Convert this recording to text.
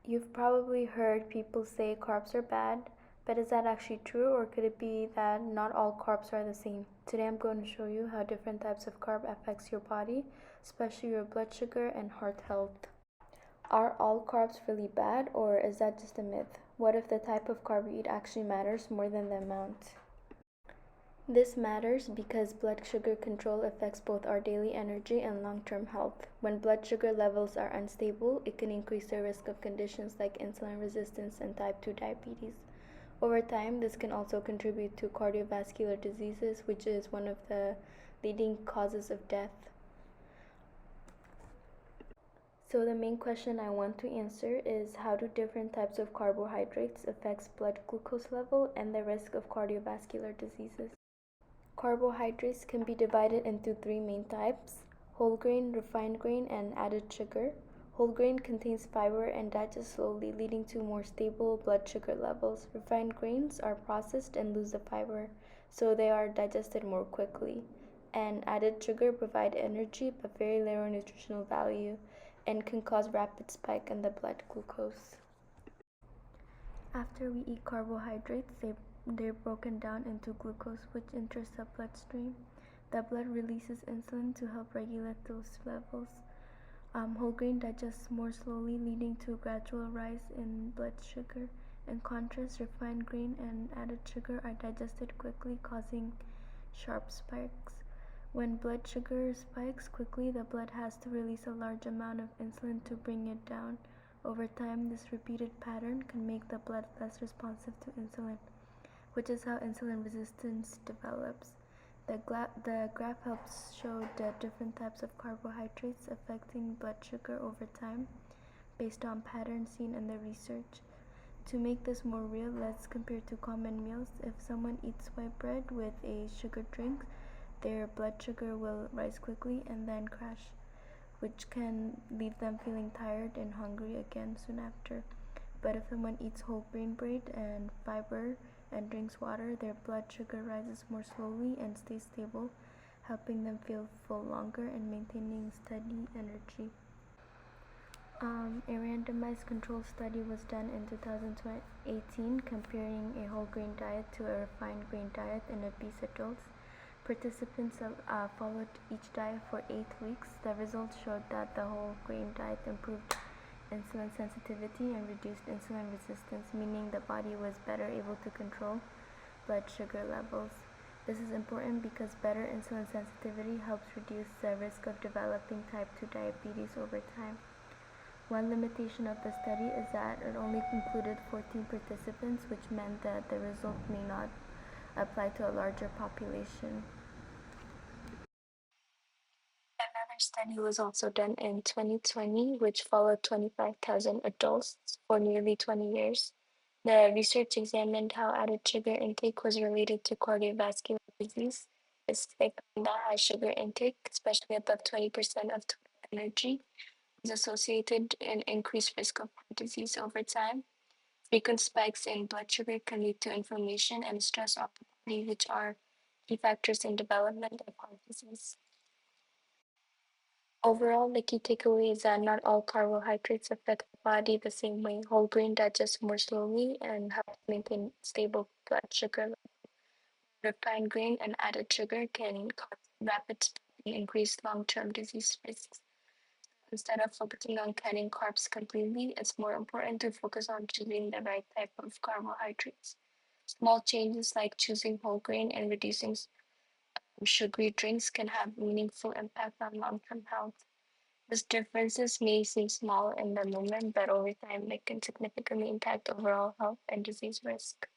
You've probably heard people say carbs are bad, but is that actually true, or could it be that not all carbs are the same? Today I'm going to show you how different types of carb affects your body, especially your blood sugar and heart health. Are all carbs really bad, or is that just a myth? What if the type of carb you eat actually matters more than the amount? This matters because blood sugar control affects both our daily energy and long-term health. When blood sugar levels are unstable, it can increase the risk of conditions like insulin resistance and type 2 diabetes. Over time, this can also contribute to cardiovascular diseases, which is one of the leading causes of death. So the main question I want to answer is, how do different types of carbohydrates affect blood glucose level and the risk of cardiovascular diseases? Carbohydrates can be divided into three main types: whole grain, refined grain, and added sugar. Whole grain contains fiber and digests slowly, leading to more stable blood sugar levels. Refined grains are processed and lose the fiber, so they are digested more quickly. And added sugar provide energy but very little nutritional value and can cause rapid spike in the blood glucose. After we eat carbohydrates, they're broken down into glucose, which enters the bloodstream. The blood releases insulin to help regulate those levels. Whole grain digests more slowly, leading to a gradual rise in blood sugar. In contrast, refined grain and added sugar are digested quickly, causing sharp spikes. When blood sugar spikes quickly, the blood has to release a large amount of insulin to bring it down. Over time, this repeated pattern can make the blood less responsive to insulin, which is how insulin resistance develops. The graph helps show the different types of carbohydrates affecting blood sugar over time based on patterns seen in the research. To make this more real, let's compare two common meals. If someone eats white bread with a sugar drink, their blood sugar will rise quickly and then crash, which can leave them feeling tired and hungry again soon after. But if someone eats whole grain bread and fiber and drinks water, their blood sugar rises more slowly and stays stable, helping them feel full longer and maintaining steady energy. A randomized control study was done in 2018 comparing a whole grain diet to a refined grain diet in obese adults. Participants followed each diet for 8 weeks. The results showed that the whole grain diet improved insulin sensitivity and reduced insulin resistance, meaning the body was better able to control blood sugar levels. This is important because better insulin sensitivity helps reduce the risk of developing type 2 diabetes over time. One limitation of the study is that it only included 14 participants, which meant that the result may not apply to a larger population. Another study was also done in 2020, which followed 25,000 adults for nearly 20 years. The research examined how added sugar intake was related to cardiovascular disease. Specific on the high sugar intake, especially above 20% of total energy, is associated in increased risk of heart disease over time. Frequent spikes in blood sugar can lead to inflammation and stress on the body, which are key factors in development of heart disease. Overall, the key takeaway is that not all carbohydrates affect the body the same way. Whole grain digests more slowly and helps maintain stable blood sugar level. Refined grain and added sugar can cause rapid spike and increase long-term disease risks. Instead of focusing on cutting carbs completely, it's more important to focus on choosing the right type of carbohydrates. Small changes like choosing whole grain and reducing sugary drinks can have meaningful impact on long-term health. These differences may seem small in the moment, but over time they can significantly impact overall health and disease risk.